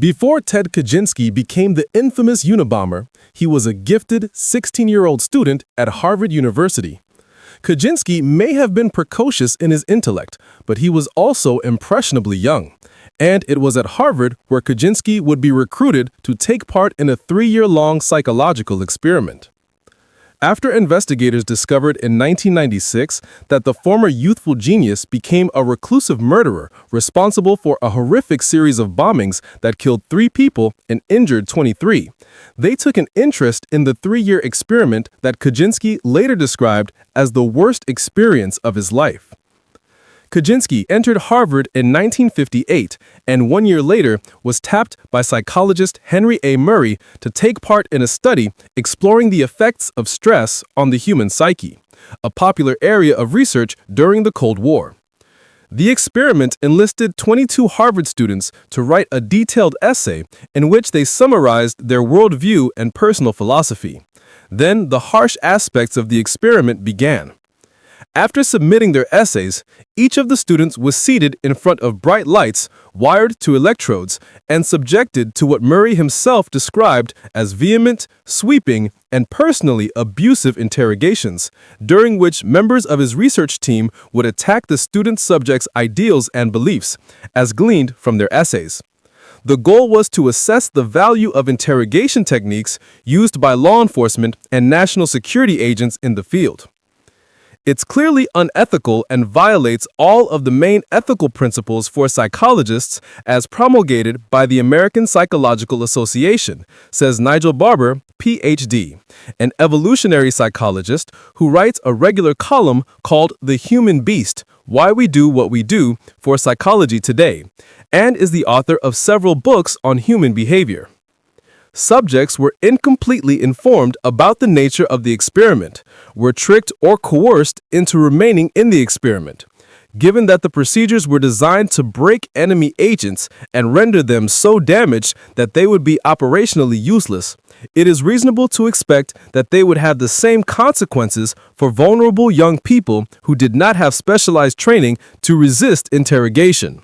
Before Ted Kaczynski became the infamous Unabomber, he was a gifted 16-year-old student at Harvard University. Kaczynski may have been precocious in his intellect, but he was also impressionably young. And it was at Harvard where Kaczynski would be recruited to take part in a 3-year-long psychological experiment. After investigators discovered in 1996 that the former youthful genius became a reclusive murderer responsible for a horrific series of bombings that killed 3 people and injured 23, they took an interest in the 3-year experiment that Kaczynski later described as the worst experience of his life. Kaczynski entered Harvard in 1958 and 1 year later was tapped by psychologist Henry A. Murray to take part in a study exploring the effects of stress on the human psyche, a popular area of research during the Cold War. The experiment enlisted 22 Harvard students to write a detailed essay in which they summarized their worldview and personal philosophy. Then the harsh aspects of the experiment began. After submitting their essays, each of the students was seated in front of bright lights wired to electrodes and subjected to what Murray himself described as vehement, sweeping, and personally abusive interrogations, during which members of his research team would attack the student subjects' ideals and beliefs, as gleaned from their essays. The goal was to assess the value of interrogation techniques used by law enforcement and national security agents in the field. It's clearly unethical and violates all of the main ethical principles for psychologists as promulgated by the American Psychological Association, says Nigel Barber, Ph.D., an evolutionary psychologist who writes a regular column called The Human Beast: Why We Do What We Do for Psychology Today, and is the author of several books on human behavior. Subjects were incompletely informed about the nature of the experiment, were tricked or coerced into remaining in the experiment. Given that the procedures were designed to break enemy agents and render them so damaged that they would be operationally useless, it is reasonable to expect that they would have the same consequences for vulnerable young people who did not have specialized training to resist interrogation.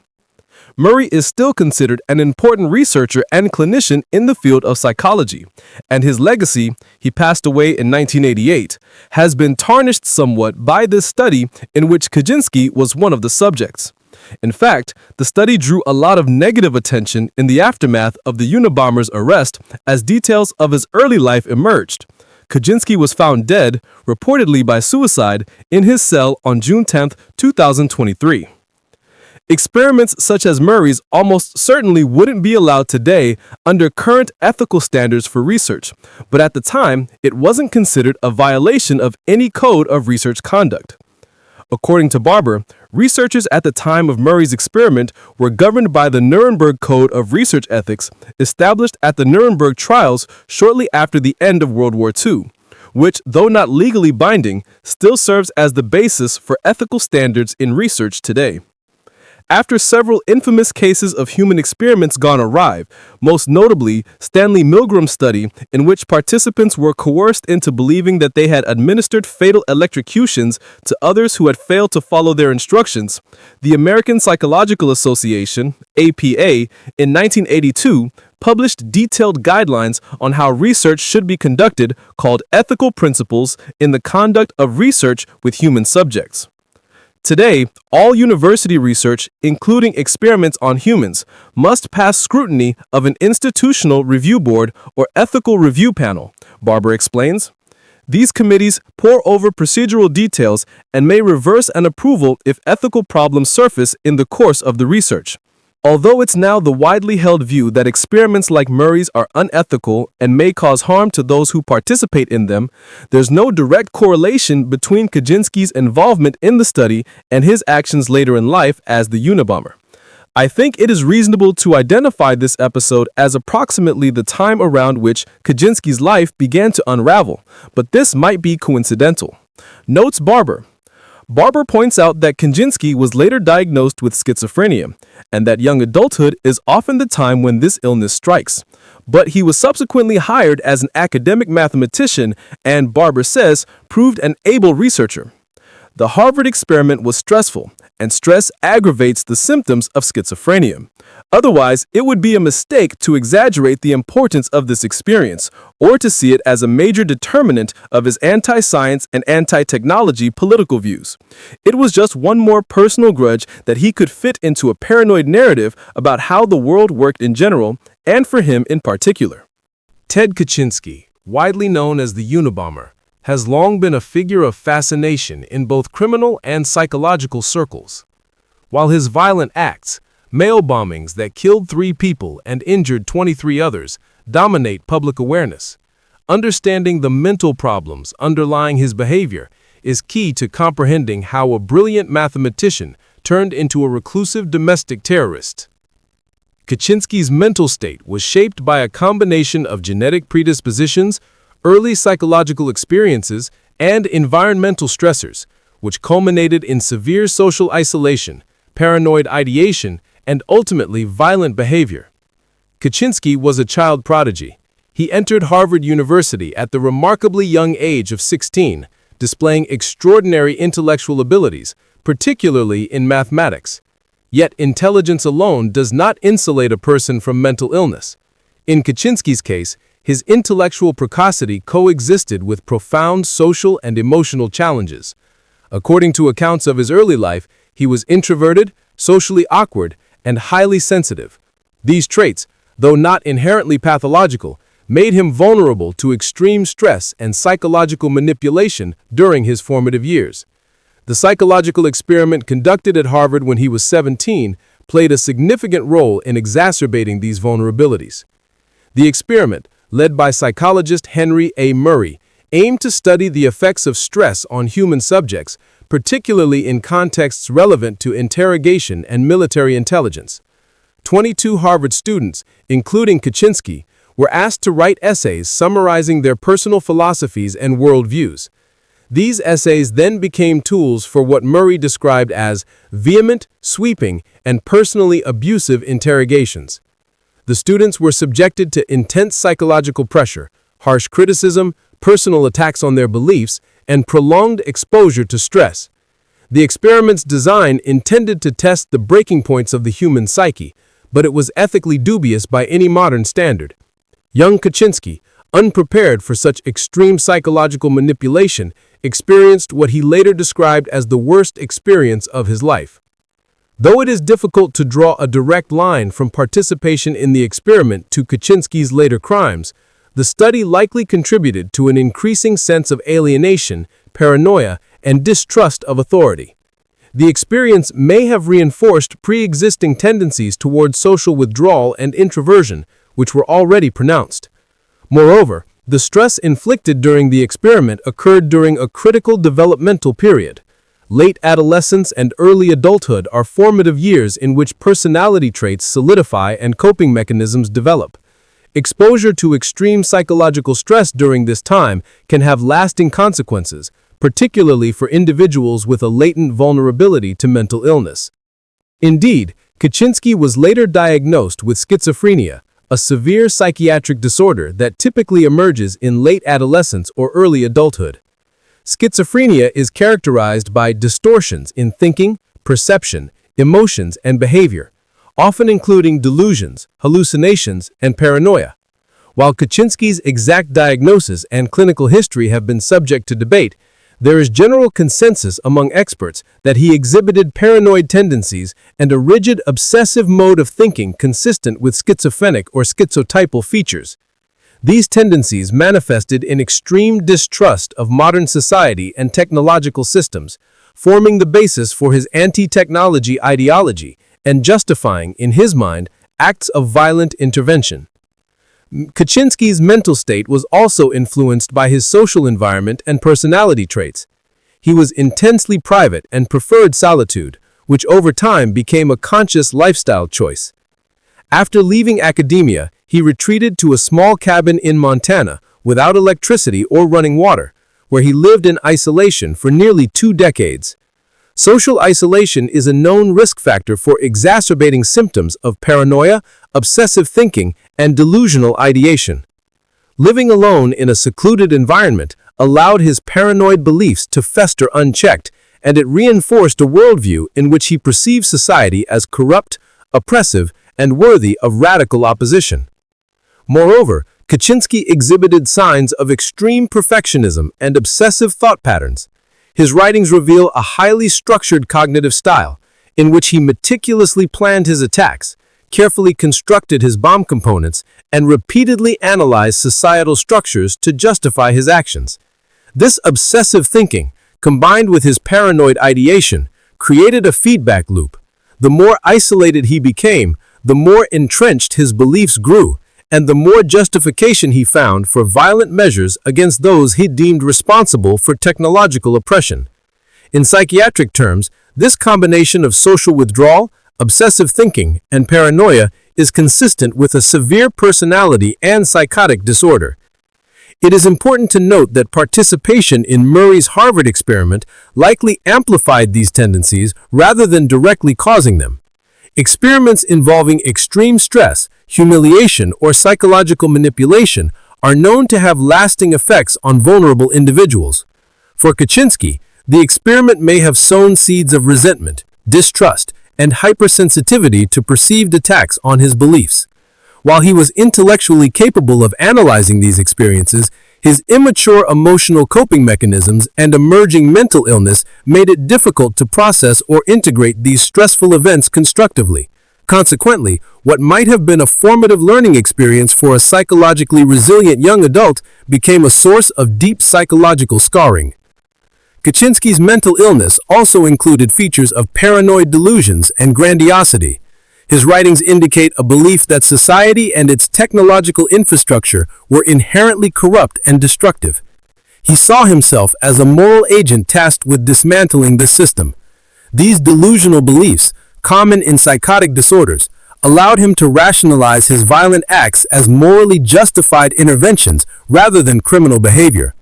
Murray is still considered an important researcher and clinician in the field of psychology, and his legacy, he passed away in 1988, has been tarnished somewhat by this study in which Kaczynski was one of the subjects. In fact, the study drew a lot of negative attention in the aftermath of the Unabomber's arrest as details of his early life emerged. Kaczynski was found dead, reportedly by suicide, in his cell on June 10, 2023. Experiments such as Murray's almost certainly wouldn't be allowed today under current ethical standards for research, but at the time, it wasn't considered a violation of any code of research conduct. According to Barber, researchers at the time of Murray's experiment were governed by the Nuremberg Code of Research Ethics established at the Nuremberg trials shortly after the end of World War II, which, though not legally binding, still serves as the basis for ethical standards in research today. After several infamous cases of human experiments gone awry, most notably Stanley Milgram's study in which participants were coerced into believing that they had administered fatal electrocutions to others who had failed to follow their instructions, the American Psychological Association, APA, in 1982 published detailed guidelines on how research should be conducted called Ethical Principles in the Conduct of Research with Human Subjects. Today, all university research, including experiments on humans, must pass scrutiny of an institutional review board or ethical review panel, Barber explains. These committees pore over procedural details and may reverse an approval if ethical problems surface in the course of the research. Although it's now the widely held view that experiments like Murray's are unethical and may cause harm to those who participate in them, there's no direct correlation between Kaczynski's involvement in the study and his actions later in life as the Unabomber. I think it is reasonable to identify this episode as approximately the time around which Kaczynski's life began to unravel, but this might be coincidental. Notes Barber. Barber points out that Kaczynski was later diagnosed with schizophrenia, and that young adulthood is often the time when this illness strikes. But he was subsequently hired as an academic mathematician and, Barber says, proved an able researcher. The Harvard experiment was stressful, and stress aggravates the symptoms of schizophrenia. Otherwise, it would be a mistake to exaggerate the importance of this experience or to see it as a major determinant of his anti-science and anti-technology political views. It was just one more personal grudge that he could fit into a paranoid narrative about how the world worked in general and for him in particular. Ted Kaczynski, widely known as the Unabomber, has long been a figure of fascination in both criminal and psychological circles. While his violent acts, mail bombings that killed 3 people and injured 23 others, dominate public awareness, understanding the mental problems underlying his behavior is key to comprehending how a brilliant mathematician turned into a reclusive domestic terrorist. Kaczynski's mental state was shaped by a combination of genetic predispositions, early psychological experiences, and environmental stressors, which culminated in severe social isolation, paranoid ideation, and ultimately violent behavior. Kaczynski was a child prodigy. He entered Harvard University at the remarkably young age of 16, displaying extraordinary intellectual abilities, particularly in mathematics. Yet intelligence alone does not insulate a person from mental illness. In Kaczynski's case, his intellectual precocity coexisted with profound social and emotional challenges. According to accounts of his early life, he was introverted, socially awkward, and highly sensitive. These traits, though not inherently pathological, made him vulnerable to extreme stress and psychological manipulation during his formative years. The psychological experiment conducted at Harvard when he was 17 played a significant role in exacerbating these vulnerabilities. The experiment, led by psychologist Henry A. Murray, aimed to study the effects of stress on human subjects, particularly in contexts relevant to interrogation and military intelligence. 22 Harvard students, including Kaczynski, were asked to write essays summarizing their personal philosophies and worldviews. These essays then became tools for what Murray described as vehement, sweeping, and personally abusive interrogations. The students were subjected to intense psychological pressure, harsh criticism, personal attacks on their beliefs, and prolonged exposure to stress. The experiment's design intended to test the breaking points of the human psyche, but it was ethically dubious by any modern standard. Young Kaczynski, unprepared for such extreme psychological manipulation, experienced what he later described as the worst experience of his life. Though it is difficult to draw a direct line from participation in the experiment to Kaczynski's later crimes, the study likely contributed to an increasing sense of alienation, paranoia, and distrust of authority. The experience may have reinforced pre-existing tendencies toward social withdrawal and introversion, which were already pronounced. Moreover, the stress inflicted during the experiment occurred during a critical developmental period. Late adolescence and early adulthood are formative years in which personality traits solidify and coping mechanisms develop. Exposure to extreme psychological stress during this time can have lasting consequences, particularly for individuals with a latent vulnerability to mental illness. Indeed, Kaczynski was later diagnosed with schizophrenia, a severe psychiatric disorder that typically emerges in late adolescence or early adulthood. Schizophrenia is characterized by distortions in thinking, perception, emotions, and behavior, often including delusions, hallucinations, and paranoia. While Kaczynski's exact diagnosis and clinical history have been subject to debate, there is general consensus among experts that he exhibited paranoid tendencies and a rigid, obsessive mode of thinking consistent with schizophrenic or schizotypal features. These tendencies manifested in extreme distrust of modern society and technological systems, forming the basis for his anti-technology ideology and justifying, in his mind, acts of violent intervention. Kaczynski's mental state was also influenced by his social environment and personality traits. He was intensely private and preferred solitude, which over time became a conscious lifestyle choice. After leaving academia, he retreated to a small cabin in Montana without electricity or running water, where he lived in isolation for nearly 2 decades. Social isolation is a known risk factor for exacerbating symptoms of paranoia, obsessive thinking, and delusional ideation. Living alone in a secluded environment allowed his paranoid beliefs to fester unchecked, and it reinforced a worldview in which he perceived society as corrupt, oppressive, and worthy of radical opposition. Moreover, Kaczynski exhibited signs of extreme perfectionism and obsessive thought patterns. His writings reveal a highly structured cognitive style, in which he meticulously planned his attacks, carefully constructed his bomb components, and repeatedly analyzed societal structures to justify his actions. This obsessive thinking, combined with his paranoid ideation, created a feedback loop. The more isolated he became, the more entrenched his beliefs grew, and the more justification he found for violent measures against those he deemed responsible for technological oppression. In psychiatric terms, this combination of social withdrawal, obsessive thinking, and paranoia is consistent with a severe personality and psychotic disorder. It is important to note that participation in Murray's Harvard experiment likely amplified these tendencies rather than directly causing them. Experiments involving extreme stress, humiliation, or psychological manipulation are known to have lasting effects on vulnerable individuals. For Kaczynski, the experiment may have sown seeds of resentment, distrust, and hypersensitivity to perceived attacks on his beliefs. While he was intellectually capable of analyzing these experiences, his immature emotional coping mechanisms and emerging mental illness made it difficult to process or integrate these stressful events constructively. Consequently, what might have been a formative learning experience for a psychologically resilient young adult became a source of deep psychological scarring. Kaczynski's mental illness also included features of paranoid delusions and grandiosity. His writings indicate a belief that society and its technological infrastructure were inherently corrupt and destructive. He saw himself as a moral agent tasked with dismantling the system. These delusional beliefs, common in psychotic disorders, allowed him to rationalize his violent acts as morally justified interventions rather than criminal behavior.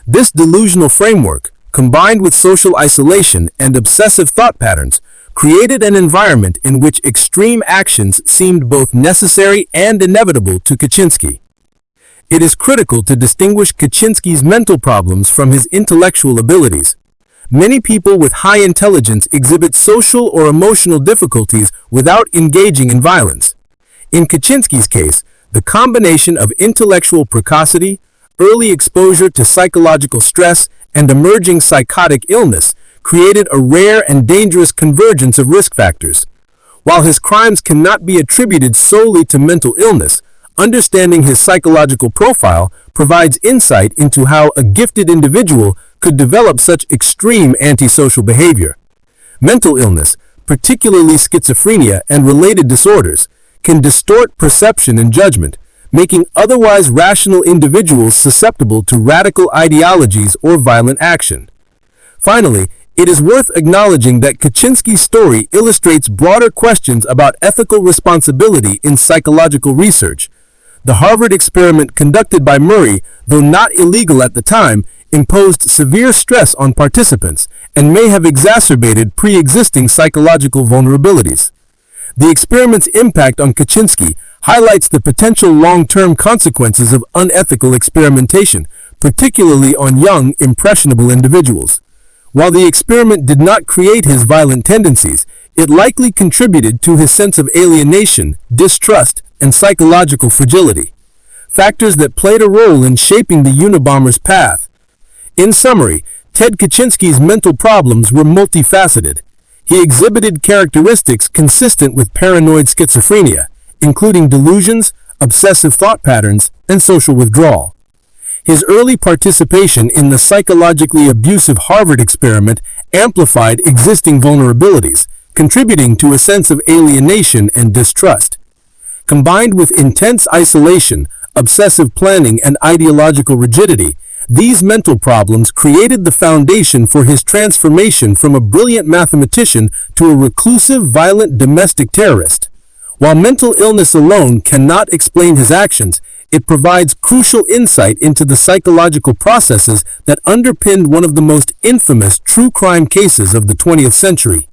This delusional framework, combined with social isolation and obsessive thought patterns, created an environment in which extreme actions seemed both necessary and inevitable to Kaczynski. It is critical to distinguish Kaczynski's mental problems from his intellectual abilities. Many people with high intelligence exhibit social or emotional difficulties without engaging in violence. In Kaczynski's case, the combination of intellectual precocity, early exposure to psychological stress, and emerging psychotic illness created a rare and dangerous convergence of risk factors. While his crimes cannot be attributed solely to mental illness, understanding his psychological profile provides insight into how a gifted individual could develop such extreme antisocial behavior. Mental illness, particularly schizophrenia and related disorders, can distort perception and judgment, making otherwise rational individuals susceptible to radical ideologies or violent action. Finally, it is worth acknowledging that Kaczynski's story illustrates broader questions about ethical responsibility in psychological research. The Harvard experiment conducted by Murray, though not illegal at the time, imposed severe stress on participants and may have exacerbated pre-existing psychological vulnerabilities. The experiment's impact on Kaczynski highlights the potential long-term consequences of unethical experimentation, particularly on young, impressionable individuals. While the experiment did not create his violent tendencies, it likely contributed to his sense of alienation, distrust, and psychological fragility, factors that played a role in shaping the Unabomber's path. In summary, Ted Kaczynski's mental problems were multifaceted. He exhibited characteristics consistent with paranoid schizophrenia, including delusions, obsessive thought patterns, and social withdrawal. His early participation in the psychologically abusive Harvard experiment amplified existing vulnerabilities, contributing to a sense of alienation and distrust. Combined with intense isolation, obsessive planning, and ideological rigidity, these mental problems created the foundation for his transformation from a brilliant mathematician to a reclusive, violent domestic terrorist. While mental illness alone cannot explain his actions, it provides crucial insight into the psychological processes that underpinned one of the most infamous true crime cases of the 20th century.